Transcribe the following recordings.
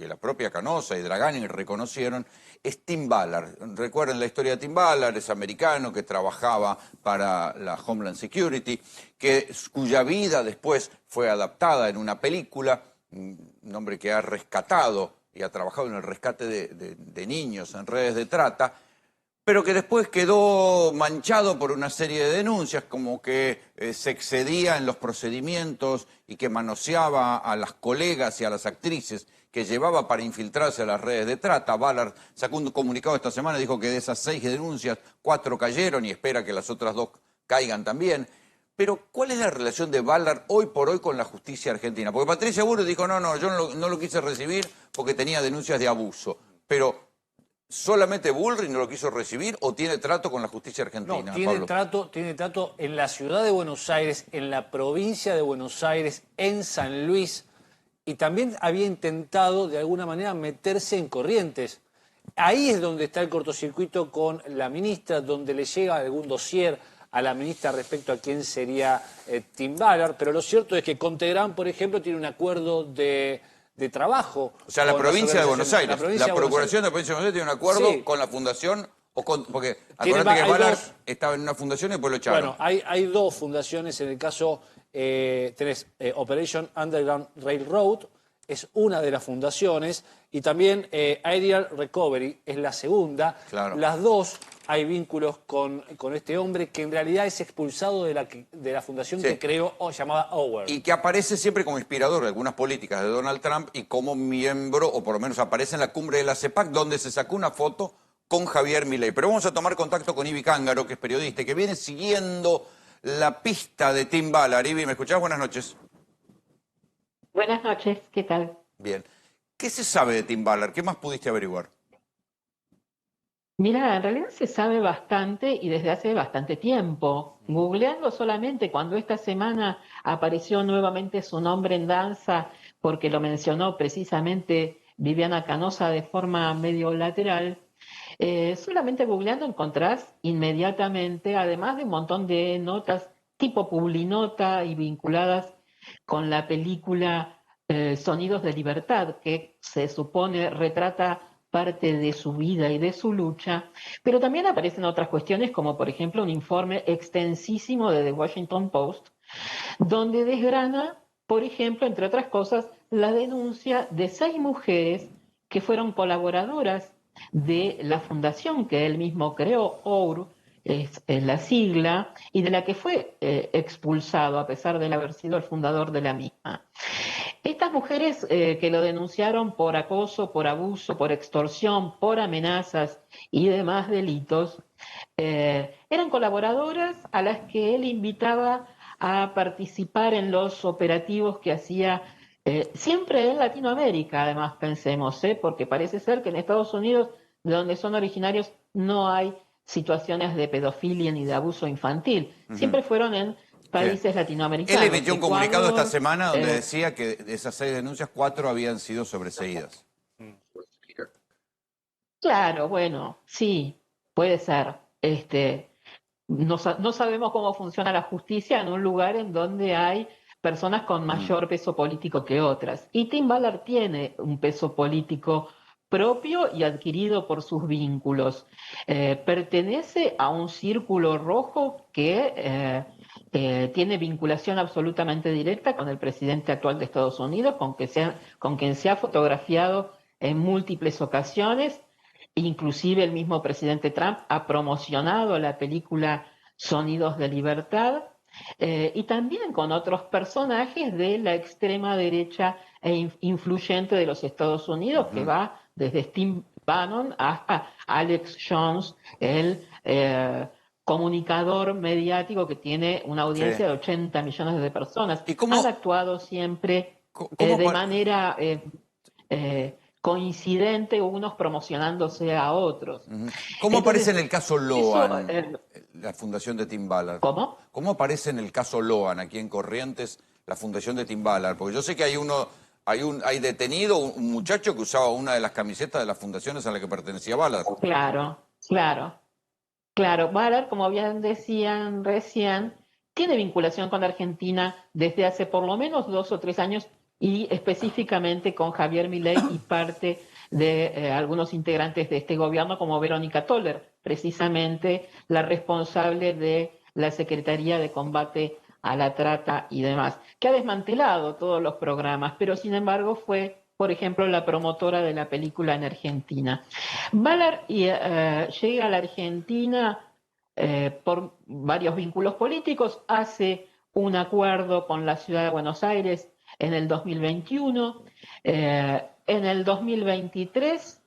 que la propia Canosa y Dragani reconocieron, es Tim Ballard. Recuerden la historia de Tim Ballard, es americano que trabajaba para la Homeland Security, cuya vida después fue adaptada en una película, un hombre que ha rescatado y ha trabajado en el rescate de niños en redes de trata, pero que después quedó manchado por una serie de denuncias, como que se excedía en los procedimientos y que manoseaba a las colegas y a las actrices que llevaba para infiltrarse a las redes de trata. Ballard sacó un comunicado esta semana, dijo que de esas 6 denuncias, 4 cayeron y espera que las otras 2 caigan también. Pero, ¿cuál es la relación de Ballard hoy por hoy con la justicia argentina? Porque Patricia Bullrich dijo, no, yo no lo quise recibir porque tenía denuncias de abuso. Pero, ¿solamente Bullrich no lo quiso recibir o tiene trato con la justicia argentina, No, tiene Pablo? tiene trato en la ciudad de Buenos Aires, en la provincia de Buenos Aires, en San Luis, y también había intentado de alguna manera meterse en Corrientes. Ahí es donde está el cortocircuito con la ministra, donde le llega algún dossier a la ministra respecto a quién sería Tim Ballard, pero lo cierto es que con Teherán, por ejemplo, tiene un acuerdo de trabajo. O sea, la provincia de Buenos Aires, la Procuración de la Provincia de Buenos Aires tiene un acuerdo con la fundación, porque acuérdate que Ballard estaba en una fundación y después lo echaron. Bueno, hay 2 fundaciones, en el caso tenés Operation Underground Railroad, es una de las fundaciones, y también Aerial Recovery es la segunda. Claro. Las 2 hay vínculos con este hombre que en realidad es expulsado de la fundación que creó, llamada Howard. Y que aparece siempre como inspirador de algunas políticas de Donald Trump y como miembro, o por lo menos aparece en la cumbre de la CEPAC, donde se sacó una foto con Javier Milei. Pero vamos a tomar contacto con Ivi Cángaro, que es periodista, y que viene siguiendo la pista de Tim Ballard. Ivi, ¿me escuchás? Buenas noches. Buenas noches, ¿qué tal? Bien. ¿Qué se sabe de Tim Ballard? ¿Qué más pudiste averiguar? Mira, en realidad se sabe bastante y desde hace bastante tiempo. Googleando solamente cuando esta semana apareció nuevamente su nombre en danza, porque lo mencionó precisamente Viviana Canosa de forma medio lateral, solamente googleando encontrás inmediatamente, además de un montón de notas tipo Publinota y vinculadas con la película Sonidos de Libertad, que se supone retrata parte de su vida y de su lucha, pero también aparecen otras cuestiones, como por ejemplo un informe extensísimo de The Washington Post, donde desgrana, por ejemplo, entre otras cosas, la denuncia de 6 mujeres que fueron colaboradoras de la fundación que él mismo creó, OUR, es la sigla, y de la que fue expulsado a pesar de haber sido el fundador de la misma. Estas mujeres que lo denunciaron por acoso, por abuso, por extorsión, por amenazas y demás delitos, eran colaboradoras a las que él invitaba a participar en los operativos que hacía siempre en Latinoamérica, además pensemos, porque parece ser que en Estados Unidos, de donde son originarios, no hay situaciones de pedofilia ni de abuso infantil. Siempre fueron en países latinoamericanos. Él emitió un comunicado esta semana donde decía que de esas 6 denuncias, 4 habían sido sobreseídas. Claro, bueno, sí, puede ser. No sabemos cómo funciona la justicia en un lugar en donde hay personas con mayor peso político que otras. Y Tim Ballard tiene un peso político propio y adquirido por sus vínculos. Pertenece a un círculo rojo que tiene vinculación absolutamente directa con el presidente actual de Estados Unidos, con quien se ha fotografiado en múltiples ocasiones. Inclusive el mismo presidente Trump ha promocionado la película Sonidos de Libertad, y también con otros personajes de la extrema derecha influyente de los Estados Unidos, que va desde Steve Bannon hasta Alex Jones, el comunicador mediático que tiene una audiencia de 80 millones de personas. ¿Y cómo, Han actuado siempre de manera coincidente, unos promocionándose a otros. ¿Cómo aparece en Entonces, el caso Loan la fundación de Tim Ballard? ¿Cómo? ¿Cómo aparece en el caso Loan aquí en Corrientes la fundación de Tim Ballard? Porque yo sé que hay detenido un muchacho que usaba una de las camisetas de las fundaciones a la que pertenecía Ballard. Claro, Ballard, como bien decían recién, tiene vinculación con Argentina desde hace por lo menos 2 o 3 años, y específicamente con Javier Milei y parte de algunos integrantes de este gobierno, como Verónica Toller, precisamente la responsable de la Secretaría de Combate a la Trata y demás, que ha desmantelado todos los programas, pero sin embargo fue, por ejemplo, la promotora de la película en Argentina. Ballard llega a la Argentina por varios vínculos políticos, hace un acuerdo con la ciudad de Buenos Aires en el 2021, en el 2023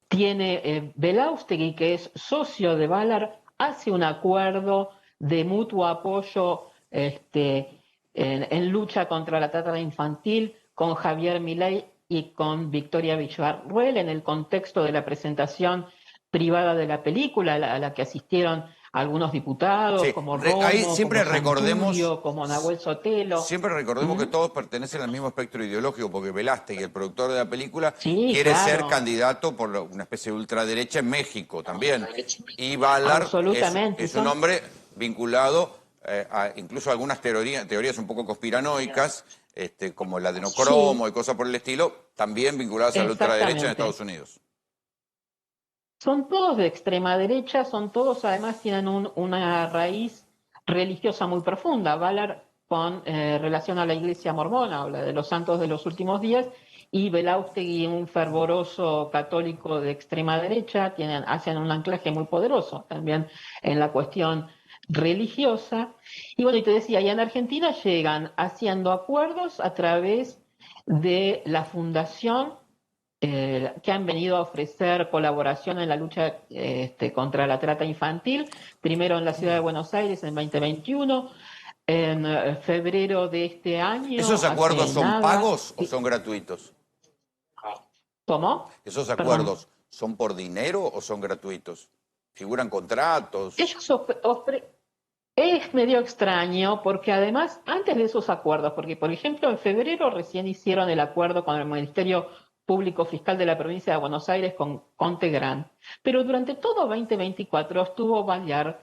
tiene Belaustegui, que es socio de Ballard, hace un acuerdo de mutuo apoyo en lucha contra la trata infantil con Javier Milei y con Victoria Villarruel en el contexto de la presentación privada de la película, a la que asistieron algunos diputados, Sí, como Romo, ahí siempre como recordemos, Santulio, como Nahuel Sotelo. siempre recordemos que todos pertenecen al mismo espectro ideológico, porque Velázquez, el productor de la película, Sí, quiere ser claro. candidato por una especie de ultraderecha en México también. Y Ballard Absolutamente. es un hombre vinculado a incluso algunas teorías un poco conspiranoicas, como el adenocromo y cosas por el estilo, también vinculadas a la ultraderecha en Exactamente. Estados Unidos. Son todos de extrema derecha, son todos, además tienen una raíz religiosa muy profunda. Ballard con relación a la iglesia mormona, habla de los santos de los últimos días, y Belaustegui, un fervoroso católico de extrema derecha, hacen un anclaje muy poderoso también en la cuestión religiosa. Y bueno, y te decía, y en Argentina llegan haciendo acuerdos a través de la fundación que han venido a ofrecer colaboración en la lucha contra la trata infantil, primero en la ciudad de Buenos Aires en 2021, en febrero de este año, ¿Esos acuerdos hace son nada. pagos o son gratuitos? ¿Cómo? ¿Esos Perdón. acuerdos son por dinero o son gratuitos? ¿Figuran contratos? Ellos es medio extraño porque además, antes de esos acuerdos, porque por ejemplo en febrero recién hicieron el acuerdo con el Ministerio Público Fiscal de la provincia de Buenos Aires con Contegrán, pero durante todo 2024 estuvo Ballard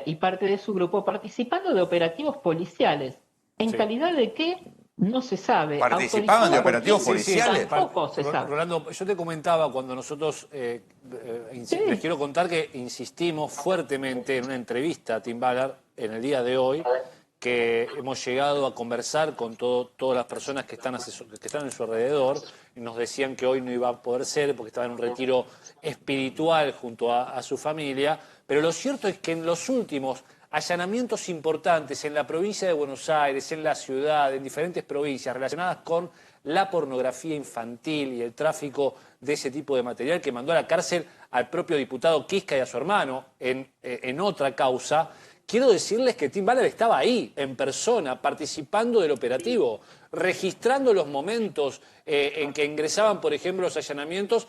y parte de su grupo participando de operativos policiales. ¿En Sí. calidad de qué? No se sabe. ¿Participaban de ¿Autorizado por operativos quién? policiales? Tampoco se sabe. Rolando, yo te comentaba cuando nosotros, les quiero contar que insistimos fuertemente en una entrevista a Tim Ballard en el día de hoy, que hemos llegado a conversar con todas las personas que están en su alrededor, y nos decían que hoy no iba a poder ser porque estaba en un retiro espiritual junto a su familia, pero lo cierto es que en los últimos allanamientos importantes en la provincia de Buenos Aires, en la ciudad, en diferentes provincias relacionadas con la pornografía infantil y el tráfico de ese tipo de material, que mandó a la cárcel al propio diputado Quisca y a su hermano en otra causa. Quiero decirles que Tim Ballard estaba ahí, en persona, participando del operativo, registrando los momentos en que ingresaban, por ejemplo, los allanamientos,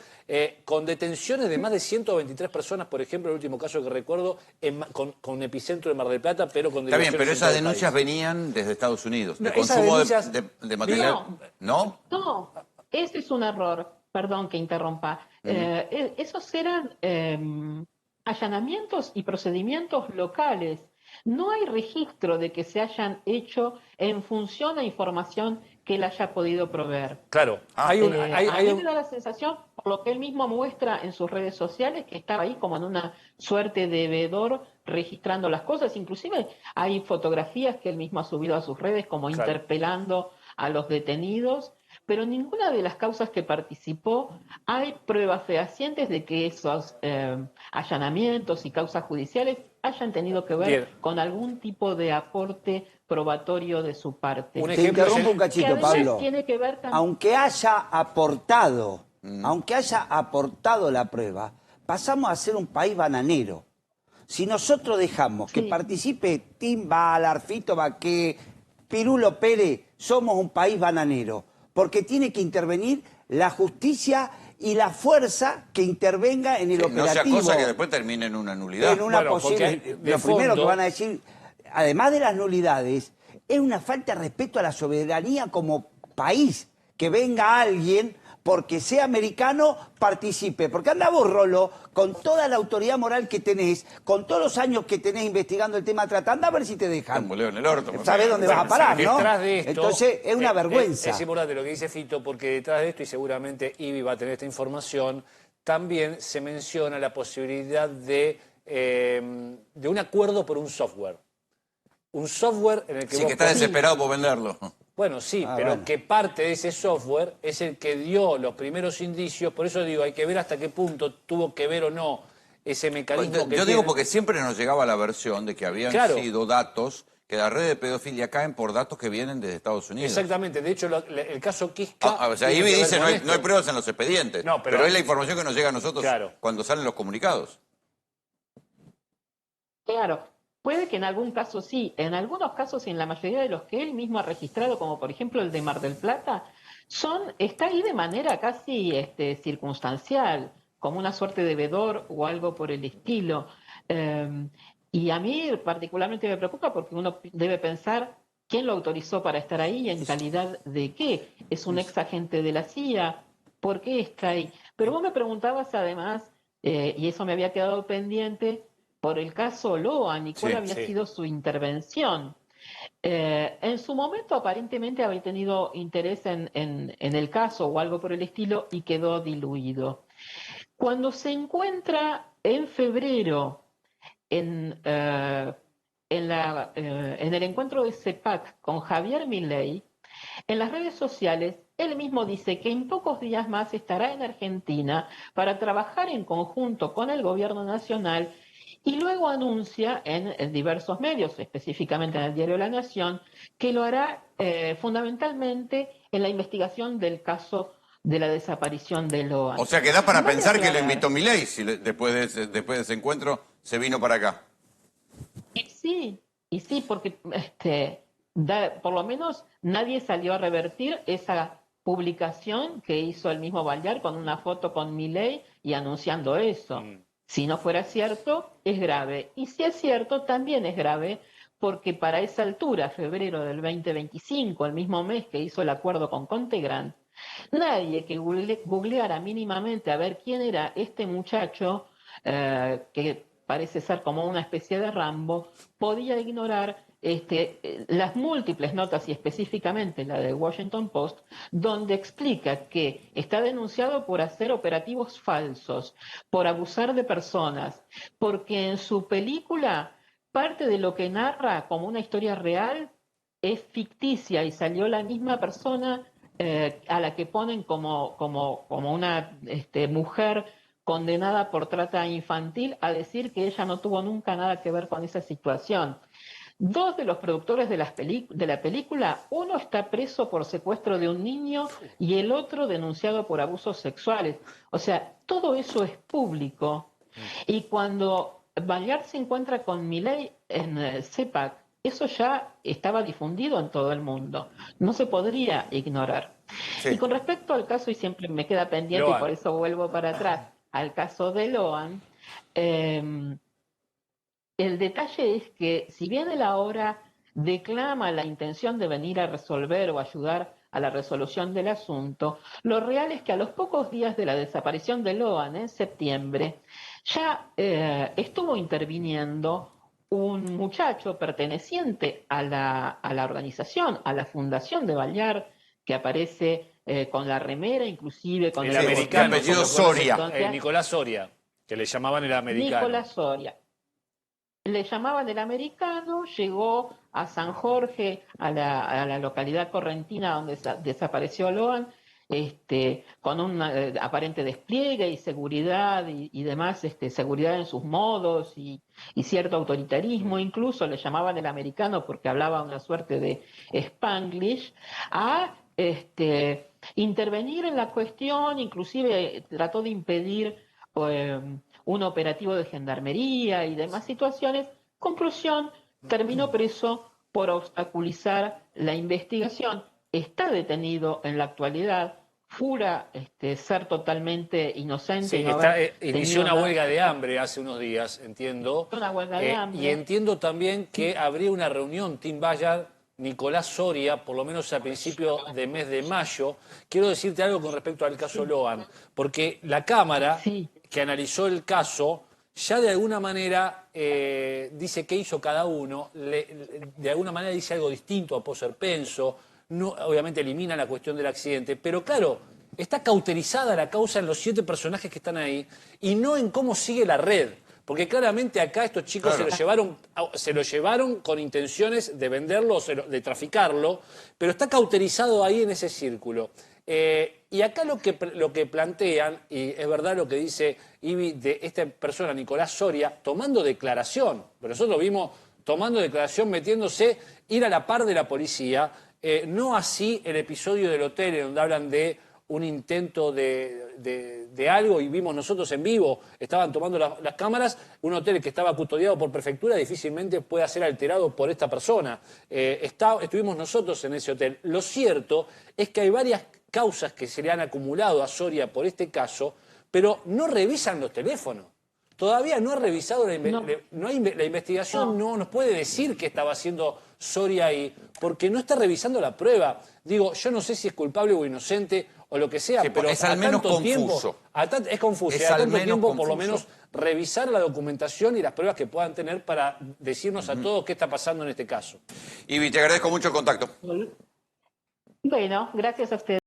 con detenciones de más de 123 personas, por ejemplo, el último caso que recuerdo, con epicentro de Mar del Plata, pero con Está bien, direcciones pero en esas todo el denuncias país. venían desde Estados Unidos, de No, esas consumo denuncias- de material. ¿No? No, ese es un error, perdón que interrumpa. Esos eran allanamientos y procedimientos locales. No hay registro de que se hayan hecho en función a información que él haya podido proveer. Claro, A mí me da la sensación, por lo que él mismo muestra en sus redes sociales, que estaba ahí como en una suerte de veedor registrando las cosas. Inclusive hay fotografías que él mismo ha subido a sus redes como Claro. interpelando a los detenidos, pero en ninguna de las causas que participó hay pruebas fehacientes de que esos allanamientos y causas judiciales hayan tenido que ver Bien. con algún tipo de aporte probatorio de su parte. Un Te ejemplo es interrumpo un Que cachito, además Pablo. tiene que ver también... Aunque haya aportado la prueba, pasamos a ser un país bananero. Si nosotros dejamos que Sí. participe Tim Ballard, Fito Baqué, Pirulo Pérez, somos un país bananero, porque tiene que intervenir la justicia y la fuerza que intervenga en el Sí, no sea operativo. cosa que después termine en una nulidad. En una Bueno, posible, porque de lo primero fondo- que van a decir, además de las nulidades, es una falta de respeto a la soberanía como país. Que venga alguien porque sea americano, participe. Porque anda vos, Rolo, con toda la autoridad moral que tenés, con todos los años que tenés investigando el tema trata, anda a ver si te dejan. Un en el orto. ¿Sabés dónde vas a parar, no? Detrás de esto, Entonces, es una vergüenza. Es importante lo que dice Fito, porque detrás de esto, y seguramente Ivi va a tener esta información, también se menciona la posibilidad de un acuerdo por un software. Un software en el que Sí, vos que está desesperado por venderlo. Bueno, sí, pero bueno. que parte de ese software es el que dio los primeros indicios. Por eso digo, hay que ver hasta qué punto tuvo que ver o no ese mecanismo que Yo digo tiene. porque siempre nos llegaba la versión de que habían Claro. sido datos, que la red de pedofilia caen por datos que vienen desde Estados Unidos. Exactamente. De hecho, el caso Kiska... O sea, tiene Ibi que ver dice con no hay, esto. no hay pruebas en los expedientes, No, pero es la información que nos llega a nosotros Claro. cuando salen los comunicados. Claro, puede que en algún caso sí, en algunos casos y en la mayoría de los que él mismo ha registrado, como por ejemplo el de Mar del Plata, está ahí de manera casi circunstancial, como una suerte de vedor o algo por el estilo. Y a mí particularmente me preocupa porque uno debe pensar quién lo autorizó para estar ahí y en calidad de qué. ¿Es un ex agente de la CIA? ¿Por qué está ahí? Pero vos me preguntabas además, y eso me había quedado pendiente, por el caso Loan y cuál Sí, había sí. sido su intervención. En su momento aparentemente había tenido interés en el caso o algo por el estilo y quedó diluido. Cuando se encuentra en febrero en el encuentro de CEPAC con Javier Milei, en las redes sociales, él mismo dice que en pocos días más estará en Argentina para trabajar en conjunto con el gobierno nacional y luego anuncia en diversos medios, específicamente en el diario La Nación, que lo hará fundamentalmente en la investigación del caso de la desaparición de Loan. O sea, que da para Vale pensar que lo aclarar. invitó Milei si después de ese encuentro se vino para acá. Y sí, porque por lo menos nadie salió a revertir esa publicación que hizo el mismo Ballar con una foto con Milei y anunciando eso. Si no fuera cierto, es grave. Y si es cierto, también es grave porque para esa altura, febrero del 2025, el mismo mes que hizo el acuerdo con Contegrand, nadie que googleara mínimamente a ver quién era este muchacho, que parece ser como una especie de Rambo, podía ignorar las múltiples notas y específicamente la de Washington Post, donde explica que está denunciado por hacer operativos falsos, por abusar de personas, porque en su película parte de lo que narra como una historia real es ficticia y salió la misma persona a la que ponen como una mujer condenada por trata infantil a decir que ella no tuvo nunca nada que ver con esa situación. Dos de los productores de la película, uno está preso por secuestro de un niño y el otro denunciado por abusos sexuales. O sea, todo eso es público. Y cuando Ballard se encuentra con Milei en CEPAC, eso ya estaba difundido en todo el mundo. No se podría ignorar. Sí. Y con respecto al caso, y siempre me queda pendiente, Loan. y por eso vuelvo para atrás, al caso de Loan, el detalle es que si bien él ahora declama la intención de venir a resolver o ayudar a la resolución del asunto, lo real es que a los pocos días de la desaparición de Loan en septiembre, ya estuvo interviniendo un muchacho perteneciente a la organización, a la fundación de Ballard, que aparece con la remera, inclusive con El el americano. apellido se lo conoce, Soria. Nicolás Soria, que le llamaban el americano. Nicolás Soria. Le llamaban el americano, llegó a San Jorge, a la localidad correntina donde desapareció Loan, con un aparente despliegue y seguridad y demás, seguridad en sus modos y cierto autoritarismo, incluso le llamaban el americano porque hablaba una suerte de Spanglish, a intervenir en la cuestión, inclusive trató de impedir un operativo de gendarmería y demás situaciones. Conclusión, terminó preso por obstaculizar la investigación. Está detenido en la actualidad, jura ser totalmente inocente. Sí, y no haber inició tenido una nada huelga que de ver. hambre hace unos días, entiendo. Una huelga de hambre. Y entiendo también que habría una reunión, Tim Ballard Nicolás Soria, por lo menos a principios de mes de mayo. Quiero decirte algo con respecto al caso Logan, porque la Cámara Sí. que analizó el caso ya de alguna manera dice qué hizo cada uno, de alguna manera dice algo distinto a Poser Penso, no, obviamente elimina la cuestión del accidente, pero claro, está cauterizada la causa en los 7 personajes que están ahí y no en cómo sigue la red. Porque claramente acá estos chicos Claro. se lo llevaron con intenciones de venderlo, de traficarlo, pero está cauterizado ahí en ese círculo. Y acá lo que plantean, y es verdad lo que dice Ibi de esta persona, Nicolás Soria, tomando declaración, pero nosotros vimos tomando declaración, metiéndose, ir a la par de la policía, no así el episodio del hotel en donde hablan de un intento de algo y vimos nosotros en vivo, estaban tomando las cámaras, un hotel que estaba custodiado por prefectura difícilmente pueda ser alterado por esta persona. Estuvimos nosotros en ese hotel. Lo cierto es que hay varias causas que se le han acumulado a Soria por este caso, pero no revisan los teléfonos. Todavía no ha revisado la investigación, no nos puede decir qué estaba haciendo Soria ahí, porque no está revisando la prueba. Digo, yo no sé si es culpable o inocente o lo que sea, Sí, pero es al menos confuso. Es confuso. Es Y a al tanto menos tiempo, por lo confuso. menos, revisar la documentación y las pruebas que puedan tener para decirnos a todos qué está pasando en este caso. Ibi, te agradezco mucho el contacto. Bueno, gracias a ustedes.